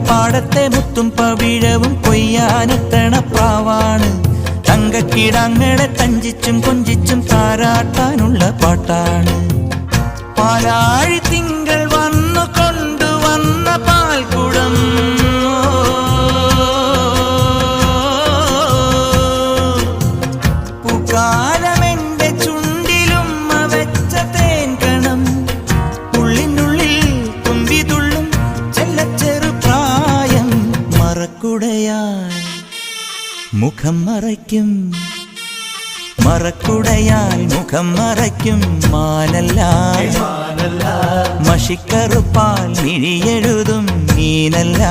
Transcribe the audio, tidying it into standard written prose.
പാടത്തെ മുത്തും പവിഴവും കൊയ്യാനെത്തണ പ്രാവാണ്. തങ്കക്കിടാങ്ങളെ തഞ്ചിച്ചും കൊഞ്ചിച്ചും താരാട്ടാനുള്ള പാട്ടാണ്. പാലാഴി തിങ്കൾ വന്നു കൊണ്ടുവന്ന പാൽക്കുടം, പൂക്കാലമെന്റെ ചുണ്ടിലും വെച്ച തേൻകണം, ഉള്ളിനുള്ളിൽ തുമ്പിതുള്ളും ചെല്ലച്ചെറു പ്രായം. മറക്കുടയാൽ മുഖം മറയ്ക്കും, മറക്കുടയാൽ മുഖം മറയ്ക്കും മാനല്ല. മഷിക്കറുപ്പാൽ മിഴിയെഴുതും മീനല്ല.